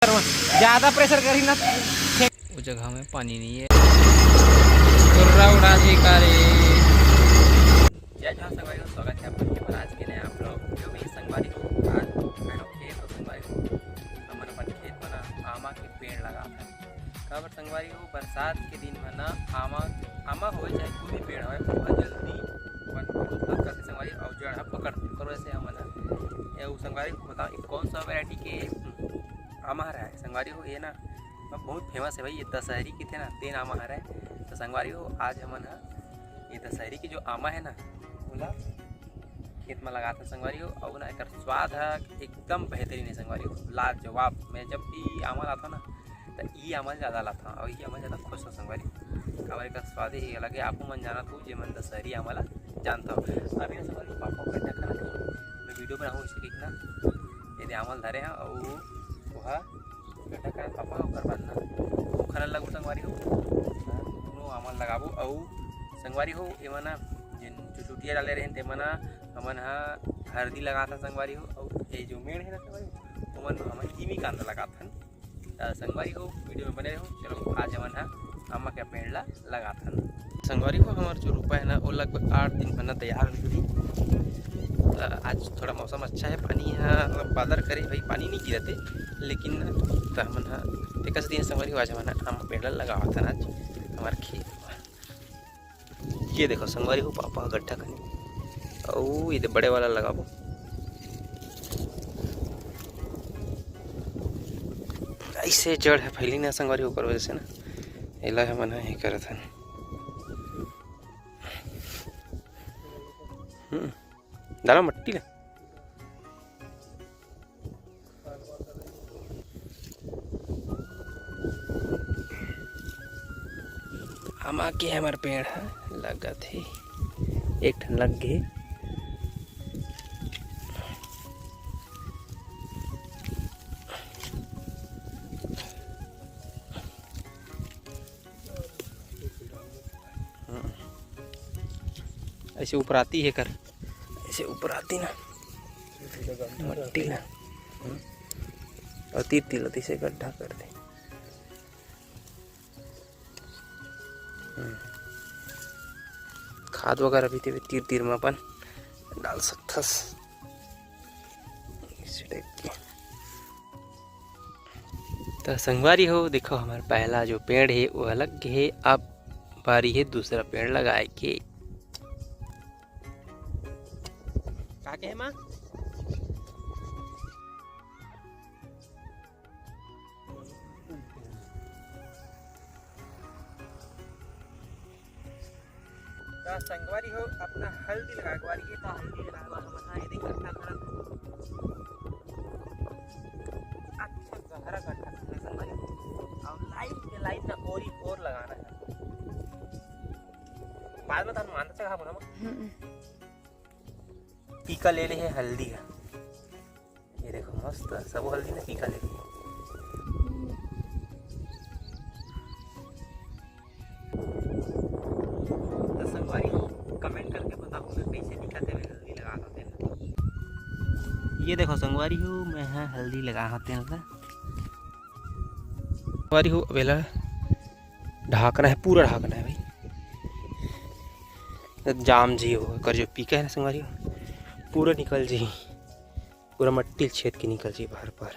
ज्यादा प्रेशर करी ना वो जगह में पानी नहीं है। उड़ा जी का रे जय जहाँ संगवारी हो, स्वागत है आपका के आज के नए आप लोग वीडियो में। संगवारी हो आज मैंने खेत और संगवारी हो हमारे अपन खेत में ना आमा के पेड़ लगा था। कब संगवारी हो बरसात के दिन में ना आमा हो चाहे कोई भी पेड़ हो बहुत जल्दी करते संगवारी और जड़ पकड़ते करो। ऐसे हम ये संगवारी बताओ कौन सा वैरायटी के आमा रहा है संगवारी हो। ये ना बहुत फेमस है भाई, ये दशहरी की थे ना तीन आमा है। तो संगवारी हो आज हमन ये दशहरी की जो आमा है ना बोला खेत में लगाते संगवारी हो और ना एक स्वाद है एकदम बेहतरीन है संगवारी हो, लाजवाब। मैं जब भी आमा लाता ना तो ये आमा ज़्यादा लाता और ये आमा ज़्यादा खुश हो संगवारी और एक स्वाद ही अलग है। आपको मन जाना तो जे मन दशहरी आमा ला जानता हो। अभी ना संगवारी पापा गड्ढा खाना मैं वीडियो बनाऊँ इसे कि ना यदि आमल धरे हैं और वह गड्ढा खाना पापा ओकर बाद ना खाना लगू संगवारी हो दोनों आमल लगाबो और संगवारी हो एमना जिन चुटिया डाले रहे ते मना हमन हल्दी लगाता संगवारी हो और ये जो मेड़ है ना संगवारी हो ओमन हमन कीमी कांदा लगाथन। संगवारी हो वीडियो में बने रहो। चलो आज हमन आमा के पेड़ ला लगाथन संगवारी हो। हमार जो रुपा है ना वो लगभग 8 दिन बना तैयार हुई। आज थोड़ा मौसम अच्छा है, पानी यहाँ बादर करे भाई पानी नहीं गिरते लेकिन तो हमन एक दिन संगवारी हो आज हमन आम पेड़ लगावा था आज हमारे खेत में। ये देखो संगवारी हो पापा गड्ढा खनी और ये बड़े वाला लगाबो। ऐसे जड़ है फैली ना संगवारी हो कर वजह से ना एला हमन ही करत हन। डाला मट्टी ना आमा के हमारे पेड़ है लगा थे एक ठन लग गए। ऐसे ऊपर आती है कर ऐसे ऊपर आती ना मट्टी ना और तीर लती से गड्ढा कर दे। खाद वगैरह भी थे तीर तीर में अपन डाल सकथस इस टाइप की। तो संगवारी हो देखो हमारा पहला जो पेड़ है वो अलग है। अब बारी है दूसरा पेड़ लगाए के। का के है माँ संगवारी हो अपना हल्दी लगा वारी के तो हल्दी लगा हम ये देख सकता थोड़ा अच्छा गहरा गड्ढा संगवारी और लाइन ना और लगाना है बाद में थान मानता कहा बोला टीका ले ले है हल्दी का। ये देखो मस्त सब हल्दी ने टीका ले ली। कमेंट करके बताओ कैसे दिखाते हुए हल्दी लगा सकते हैं। ये देखो संगवारी हो मैं हल्दी लगा सकते हैं संगवारी हो। अबेला ढाकना है पूरा ढाकना है भाई जाम जी हो कर जो पीका है ना संगवारी हो पूरा निकल जी पूरा मट्टी छेद के निकल जी बाहर पर।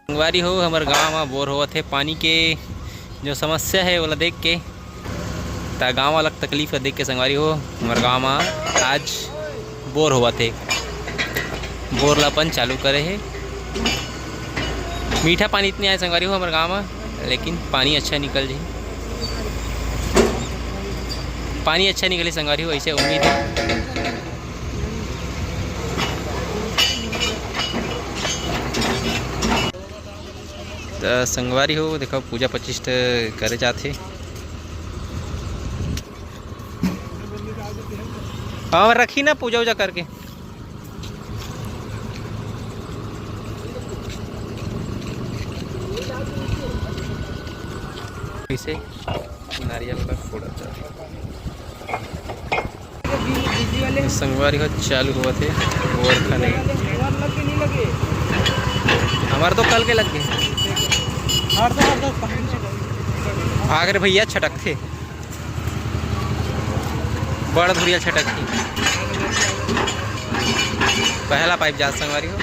संगवारी हो हमारे गाँव में बोर हुआ थे पानी के जो समस्या है वो देख के गाँव वाला तकलीफ देख के संगवारी हो हमारे गाँव में आज बोर हुआ थे बोर लापन चालू करे है। मीठा पानी इतने आए संगवारी हो हमारे गाँव में लेकिन पानी अच्छा निकल जाए पानी अच्छा निकले संगवारी हो ऐसे उम्मीद है। तो संगवारी हो देखो पूजा 25 करे जाते और रखी ना पूजा वूजा करके। इसे नारियल का फोड़ा संगवारी का चालू हुआ थे और खाने हमारे तो कल के लग गए। भाग रहे भैया छटक थे, बड़ा धुरिया छटक थी। पहला पाइप जा संगवारी हो।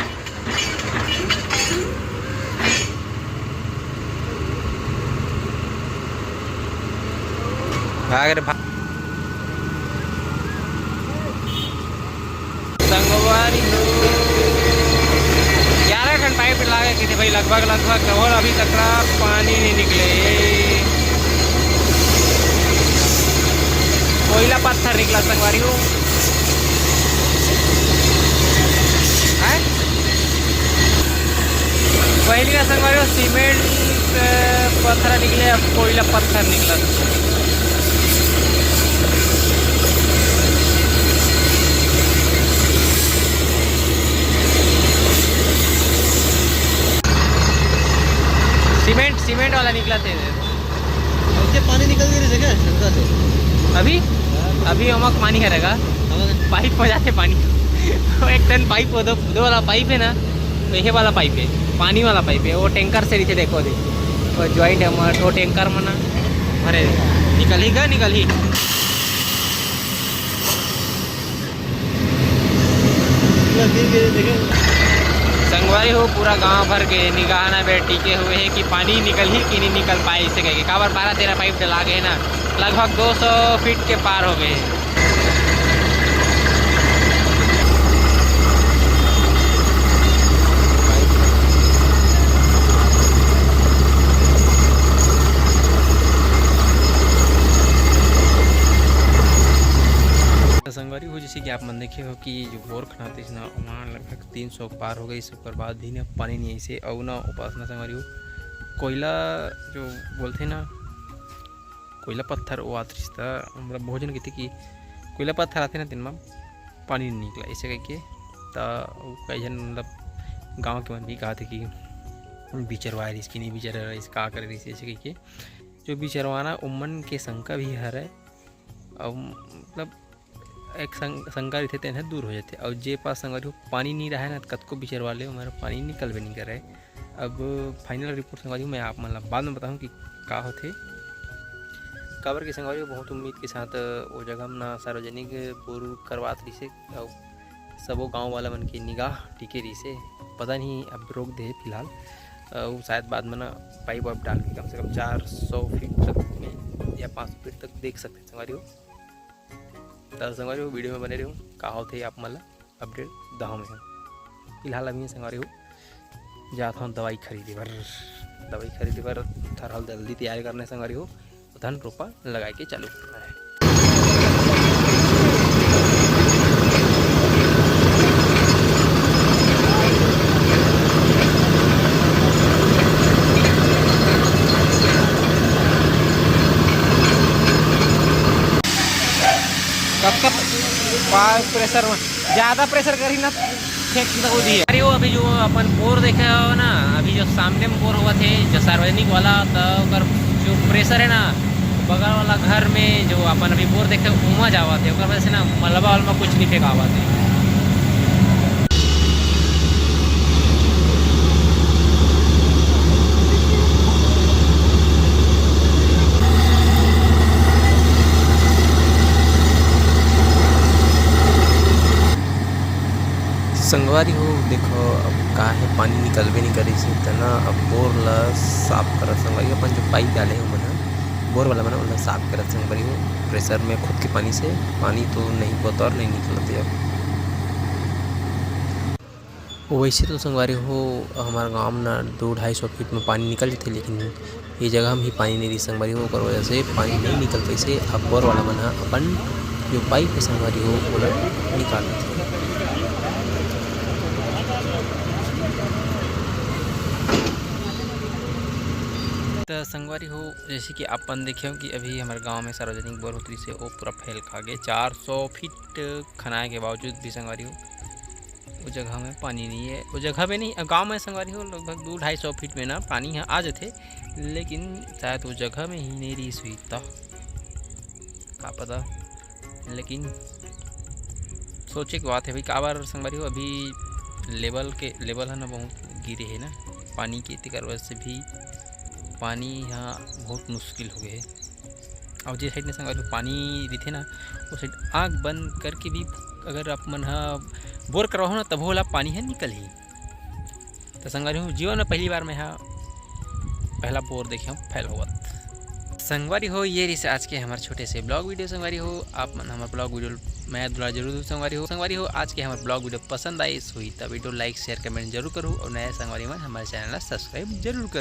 भाग रहे संगवारी हो। 11 घंटे पाइप लागे कि थे भाई, लगभग और अभी तक पानी नहीं निकले। कोयला पत्थर निकला संगवारी हो। पहली का संगवारी हो सीमेंट पत्थर निकले, अब कोयला पत्थर निकला। सीमेंट वाला निकला थे। पानी निकल गई जगह शंका से। अभी अमक पानी करेगा, पाइप हो जाते पानी। एक टन पाइप दो वाला पाइप है ना, तो ये वाला पाइप है, पानी वाला पाइप है। वो टैंकर से नीचे देखो दे, वो ज्वाइंट है वो टैंकर मना भरे निकल ही। संगवारी हो पूरा गांव भर के निगाह ना बैठ टिके हुए हैं कि पानी निकल ही कि नहीं निकल पाए। इसे कह के काबर 12-13 पाइप डला गए ना, लगभग 200 फीट के पार हो गए। संगवारी हो जैसे कि आप मन देखे हो कि जो बोर खनाते ना वहाँ लगभग 300 पार हो गई। इस बाद भी ना पानी नहीं ऐसे और ना उपासना संगवारी हो कोयला जो बोलते ना कोयला पत्थर वो आते हमारा भोजन कहते कि कोयला पत्थर आते ना दिन में पानी नहीं निकला। ऐसे कह के कई जन मतलब गाँव के मन भी कहा थे कि बिचरवा रही कि नहीं बिचर रहा का कर रही ऐसे कह के जो बिचरवाना उमन के शंका भी हर है। और मतलब एक शंका रहते तेन दूर हो जाते। और जे पास संगवारी हो पानी नहीं रहा है ना कत को बिचरवा ले हमारा पानी निकल भी नहीं कर रहा है। अब फाइनल रिपोर्ट संगवारी मैं आप मतलब बाद में बताऊँ कि का होते काबर के संगवारी बहुत उम्मीद के साथ वो जगह में ना सार्वजनिक बोर करवात रही से और सबो गांव वाला मन की निगाह टिके रही से पता नहीं अब रोक दे फिलहाल। वो शायद बाद में ना पाइप वाइप डाल के कम से कम 400 फीट तक में या 500 फीट तक देख सकते संगवारी हो। तो संगवारी हो वीडियो में बने रहो का होते आप मतलब अपडेट दाव में फिलहाल अभी संगवारी हो जाता हूँ दवाई खरीदे बर थोड़ा जल्दी तैयारी करने संगवारी हो धन रोपा लगा के चालू करना है। प्रेशर में ज़्यादा प्रेशर करी ना फेंक दी है। अरे वो अभी जो अपन बोर देखे हो ना, अभी जो सामने में बोर हुआ थे जो सार्वजनिक वाला, तो जो प्रेशर है ना बगल वाला घर में जो अपन अभी बोर देखे उमा जावा थे वजह से ना मलबा वलबा कुछ नहीं फेंकावा थे। संगवारी हो देखो अब का है पानी निकलबे नहीं करी से तना अब बोर ला साफ कर संगवारी अपन जो पाइप डाले हो मना बोर वाला मना उन्हें साफ कर संगवारी हो प्रेशर में खुद के पानी से पानी तो नहीं बतौर नहीं निकलते। अब वैसे तो संगवारी हो हमारे गांव में ना 200-250 फीट में पानी निकल जाते, लेकिन ये जगह में ही पानी नहीं रही संगवारी हो और वजह से पानी नहीं निकल पैसे। अब बोर वाला मना अपन जो पाइप है संगवारी हो वो निकाल देते। तो संगवारी हो जैसे कि अपन देखे हो कि अभी हमारे गांव में सार्वजनिक बोर होती से वो पूरा फैल खा गए। 400 फीट खनाए के बावजूद भी संगवारी हो वो जगह में पानी नहीं है। वो जगह में नहीं गांव में संगवारी हो लगभग 200-250 फीट में ना पानी यहाँ आ जाते, लेकिन शायद वो जगह में ही नहीं रही हुई तो का पता। लेकिन सोचे की बात है भाई काबर संगवारी हो अभी लेवल है ना बहुत गिरे है ना, पानी के तेकर वजह से भी पानी यहाँ बहुत मुश्किल हो गए। और जिस साइड में संगवारी पानी रही ना वो साइड आँख बंद करके भी अगर आप मन बोर करवाओ ना तब वाला पानी है निकल ही। तो संगवारी हो जीवन में पहली बार मैं यहाँ पहला बोर देखे हूँ फैल हुआ। संगवारी हो ये रही से आज के हमारे छोटे से ब्लॉग वीडियो। संगवारी हो आप मन हमारे ब्लॉग वीडियो मैं दुला जरूर दूँ। संगवारी हो आज के हमारे ब्लॉग वीडियो पसंद आई हुई तब वीडियो लाइक शेयर कमेंट जरूर करूँ और नए संगवारी में हमारे चैनल सब्सक्राइब जरूर करूँ।